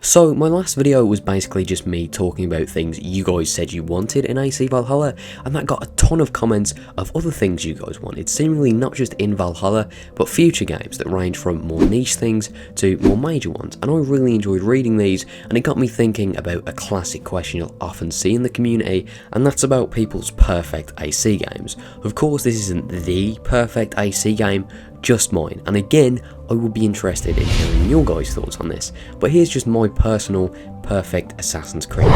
So my last video was basically just me talking about things you guys said you wanted in AC Valhalla, and that got a ton of comments of other things you guys wanted, seemingly not just in Valhalla, but future games that range from more niche things to more major ones, and I really enjoyed reading these, and it got me thinking about a classic question you'll often see in the community, and that's about people's perfect AC games. Of course, this isn't the perfect AC game, just mine, and again, I would be interested in hearing your guys' thoughts on this, but here's just my personal perfect Assassin's Creed.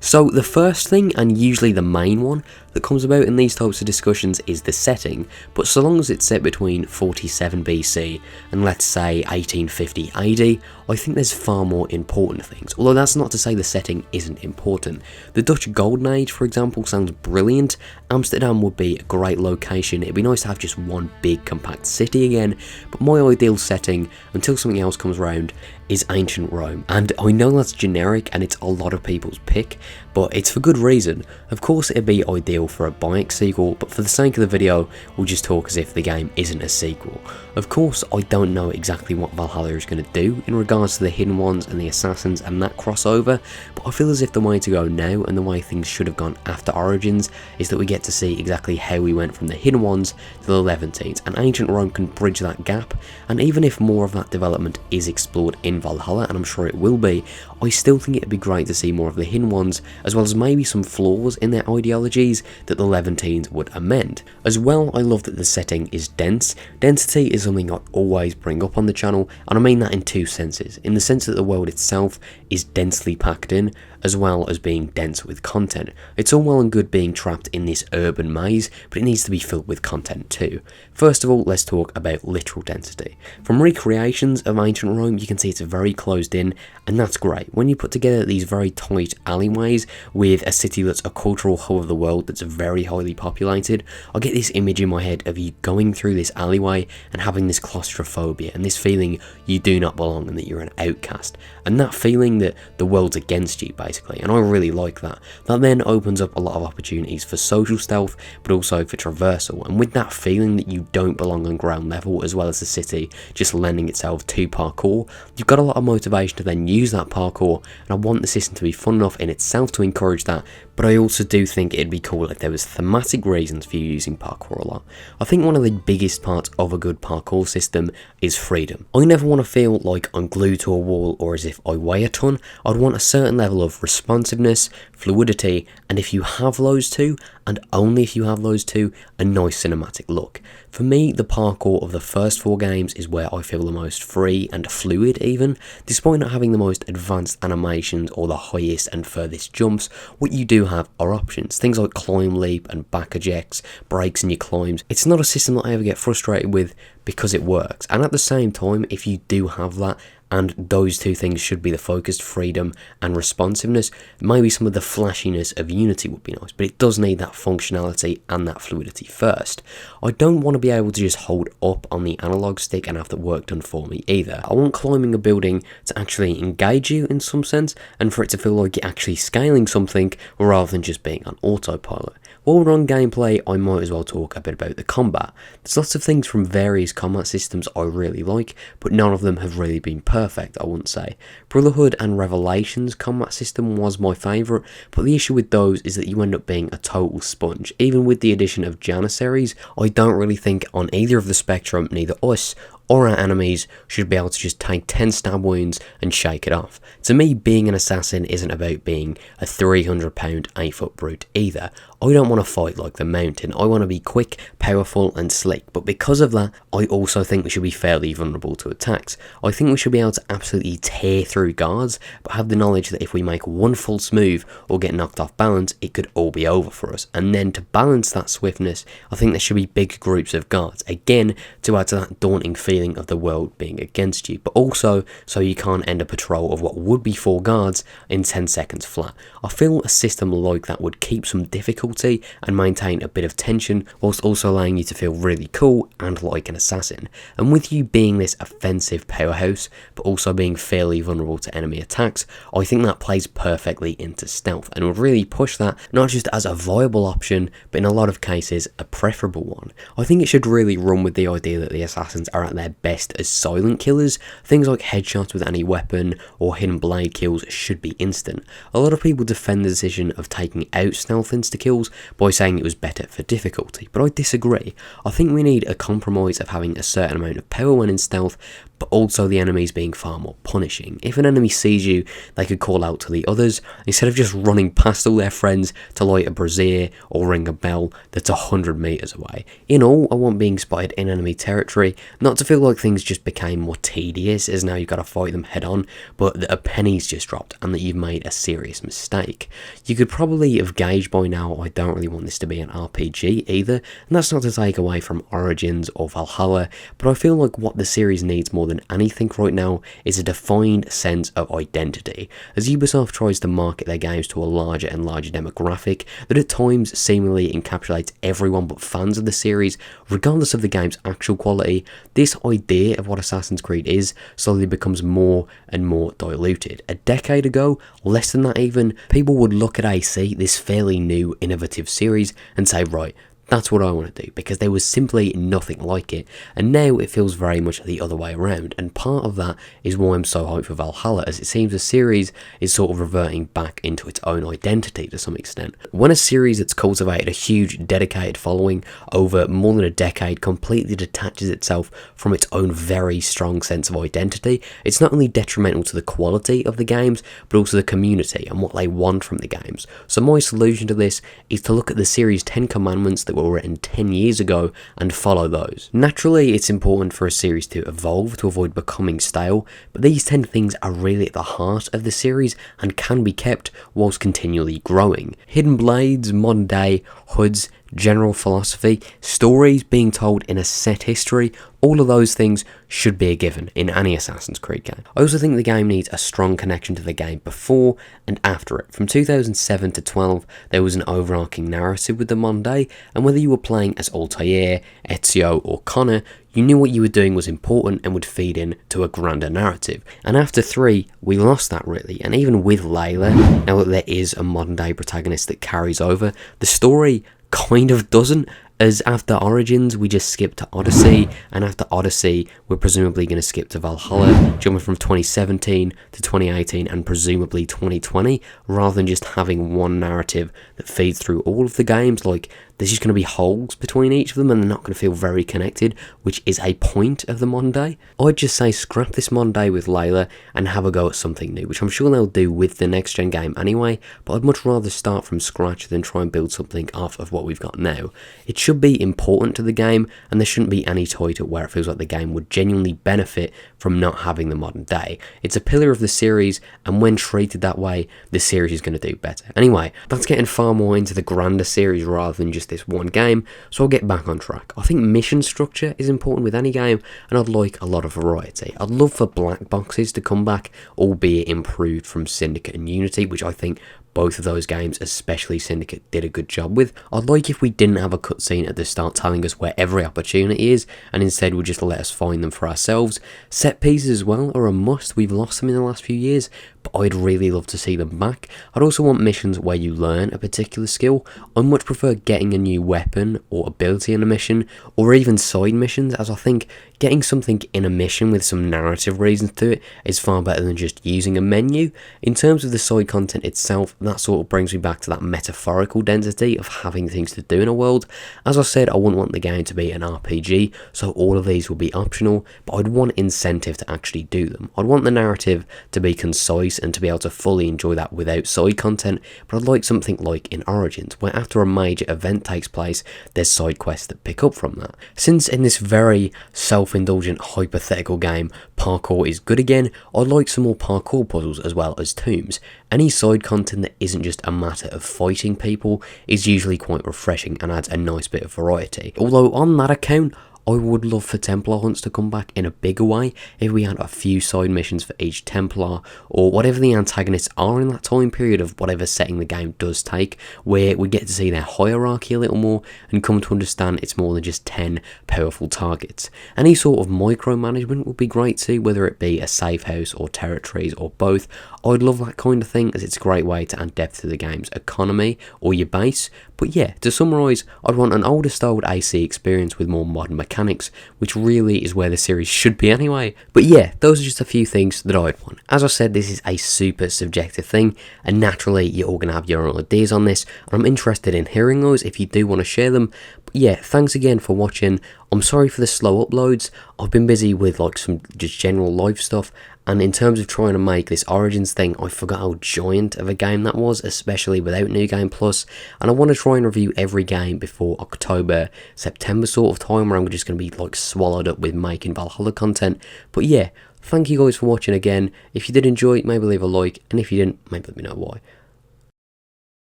So the first thing, and usually the main one, that comes about in these types of discussions is the setting, but so long as it's set between 47 BC and let's say 1850 AD, I think there's far more important things, although that's not to say the setting isn't important. The Dutch Golden Age, for example, sounds brilliant. Amsterdam would be a great location. It'd be nice to have just one big compact city again, but my ideal setting, until something else comes around, is ancient Rome. And I know that's generic and it's a lot of people's pick, but it's for good reason. Of course it'd be ideal for a Bike sequel, but for the sake of the video, we'll just talk as if the game isn't a sequel. Of course, I don't know exactly what Valhalla is going to do in regards to the Hidden Ones and the Assassins and that crossover, but I feel as if the way to go now, and the way things should have gone after Origins, is that we get to see exactly how we went from the Hidden Ones to the Levantines, and Ancient Rome can bridge that gap, and even if more of that development is explored in Valhalla, and I'm sure it will be, I still think it'd be great to see more of the Hidden Ones, as well as maybe some flaws in their ideologies that the Levantines would amend. As well, I love that the setting is dense. Density is something I always bring up on the channel, and I mean that in two senses. In the sense that the world itself is densely packed in, as well as being dense with content. It's all well and good being trapped in this urban maze, but it needs to be filled with content too. First of all, let's talk about literal density. From recreations of ancient Rome, you can see it's very closed in, and that's great. When you put together these very tight alleyways with a city that's a cultural hub of the world that's very highly populated, I get this image in my head of you going through this alleyway and having this claustrophobia and this feeling you do not belong and that you're an outcast, and that feeling that the world's against you basically, and I really like that. That then opens up a lot of opportunities for social stealth, but also for traversal, and with that feeling that you don't belong on ground level, as well as the city just lending itself to parkour, you've got a lot of motivation to then use that parkour, and I want the system to be fun enough in itself to encourage that, but I also do think it'd be cool if there was thematic reasons for you using parkour a lot. I think one of the biggest parts of a good parkour system is freedom. I never want to feel like I'm glued to a wall or as if I weigh a ton. I'd want a certain level of responsiveness, fluidity, and if you have those two, and only if you have those two, a nice cinematic look. For me, the parkour of the first 4 games is where I feel the most free and fluid even. Despite not having the most advanced animations or the highest and furthest jumps, what you do have are options. Things like climb leap and back ejects, breaks in your climbs. It's not a system that I ever get frustrated with because it works. And at the same time, if you do have that, and those two things should be the focused freedom and responsiveness, maybe some of the flashiness of Unity would be nice, but it does need that functionality and that fluidity first. I don't want to be able to just hold up on the analog stick and have the work done for me either. I want climbing a building to actually engage you in some sense, and for it to feel like you're actually scaling something rather than just being on autopilot. While we're on gameplay, I might as well talk a bit about the combat. There's lots of things from various combat systems I really like, but none of them have really been perfect, I wouldn't say. Brotherhood and Revelation's combat system was my favourite, but the issue with those is that you end up being a total sponge. Even with the addition of Janissaries, I don't really think on either of the spectrum, neither us or our enemies should be able to just take 10 stab wounds and shake it off. To me, being an assassin isn't about being a 300-pound 8-foot brute either. I don't want to fight like the Mountain. I want to be quick, powerful and slick, but because of that, I also think we should be fairly vulnerable to attacks. I think we should be able to absolutely tear through guards, but have the knowledge that if we make one false move or get knocked off balance, it could all be over for us. And then to balance that swiftness, I think there should be big groups of guards, again, to add to that daunting feeling of the world being against you, but also so you can't end a patrol of what would be 4 guards in 10 seconds flat. I feel a system like that would keep some difficulty and maintain a bit of tension, whilst also allowing you to feel really cool and like an assassin. And with you being this offensive powerhouse, but also being fairly vulnerable to enemy attacks, I think that plays perfectly into stealth and would really push that not just as a viable option, but in a lot of cases a preferable one. I think it should really run with the idea that the assassins are at their their best as silent killers. Things like headshots with any weapon or hidden blade kills should be instant. A lot of people defend the decision of taking out stealth insta-kills by saying it was better for difficulty, but I disagree. I think we need a compromise of having a certain amount of power when in stealth, but also the enemies being far more punishing. If an enemy sees you, they could call out to the others, instead of just running past all their friends to light a brazier or ring a bell that's 100 meters away. In all, I want being spotted in enemy territory, not to feel like things just became more tedious as now you've got to fight them head on, but that a penny's just dropped and that you've made a serious mistake. You could probably have gauged by now I don't really want this to be an RPG either, and that's not to take away from Origins or Valhalla, but I feel like what the series needs more than anything right now is a defined sense of identity, as Ubisoft tries to market their games to a larger and larger demographic that at times seemingly encapsulates everyone but fans of the series, regardless of the game's actual quality. This idea of what Assassin's Creed is slowly becomes more and more diluted. A decade ago, less than that even, people would look at AC, this fairly new, innovative series, and say, right, that's what I want to do, because there was simply nothing like it, and now it feels very much the other way around, and part of that is why I'm so hyped for Valhalla, as it seems the series is sort of reverting back into its own identity to some extent. When a series that's cultivated a huge dedicated following over more than a decade completely detaches itself from its own very strong sense of identity, it's not only detrimental to the quality of the games, but also the community and what they want from the games. So my solution to this is to look at the series' 10 commandments that were written 10 years ago and follow those. Naturally, it's important for a series to evolve to avoid becoming stale, but these 10 things are really at the heart of the series and can be kept whilst continually growing. Hidden blades, modern day, hoods, general philosophy, stories being told in a set history, all of those things should be a given in any Assassin's Creed game. I also think the game needs a strong connection to the game before and after it. From 2007 to 12, there was an overarching narrative with the modern day, and whether you were playing as Altair, Ezio or Connor, you knew what you were doing was important and would feed in to a grander narrative. And after 3, we lost that really, and even with Layla, now that there is a modern day protagonist that carries over, the story kind of doesn't, as after Origins we just skip to Odyssey, and after Odyssey we're presumably going to skip to Valhalla, jumping from 2017 to 2018 and presumably 2020, rather than just having one narrative that feeds through all of the games. Like, there's just going to be holes between each of them and they're not going to feel very connected, which is a point of the modern day. I'd just say scrap this modern day with Layla and have a go at something new, which I'm sure they'll do with the next gen game anyway, but I'd much rather start from scratch than try and build something off of what we've got now. It should be important to the game, and there shouldn't be any tie to it where it feels like the game would genuinely benefit from not having the modern day. It's a pillar of the series, and when treated that way, the series is going to do better. Anyway, that's getting far more into the grander series rather than just this one game, so I'll get back on track. I think mission structure is important with any game, and I'd like a lot of variety. I'd love for black boxes to come back, albeit improved from Syndicate and Unity, which I think both of those games, especially Syndicate, did a good job with. I'd like if we didn't have a cutscene at the start telling us where every opportunity is, and instead would just let us find them for ourselves. Set pieces as well are a must. We've lost them in the last few years, but I'd really love to see them back. I'd also want missions where you learn a particular skill. I much prefer getting a new weapon or ability in a mission, or even side missions, as I think getting something in a mission with some narrative reasons to it is far better than just using a menu. In terms of the side content itself, that sort of brings me back to that metaphorical density of having things to do in a world. As I said, I wouldn't want the game to be an RPG, so all of these would be optional, but I'd want incentive to actually do them. I'd want the narrative to be concise and to be able to fully enjoy that without side content, but I'd like something like in Origins, where after a major event takes place, there's side quests that pick up from that. Since in this very self-indulgent hypothetical game, parkour is good again, I'd like some more parkour puzzles as well as tombs. Any side content that isn't just a matter of fighting people is usually quite refreshing and adds a nice bit of variety. Although on that account, I would love for Templar hunts to come back in a bigger way if we had a few side missions for each Templar, or whatever the antagonists are in that time period of whatever setting the game does take, where we get to see their hierarchy a little more and come to understand it's more than just 10 powerful targets. Any sort of micromanagement would be great too, whether it be a safe house or territories or both. I'd love that kind of thing, as it's a great way to add depth to the game's economy or your base. But yeah, to summarise, I'd want an older styled AC experience with more modern mechanics mechanics, which really is where the series should be anyway. But yeah, those are just a few things that I'd want. As I said, this is a super subjective thing, and naturally you're all going to have your own ideas on this, and I'm interested in hearing those if you do want to share them. But yeah, thanks again for watching. I'm sorry for the slow uploads. I've been busy with like some just general life stuff, and in terms of trying to make this Origins thing, I forgot how giant of a game that was, especially without New Game Plus, and I want to try and review every game before October, September sort of time, where I'm just going to be like swallowed up with making Valhalla content. But yeah, thank you guys for watching again. If you did enjoy, maybe leave a like, and if you didn't, maybe let me know why.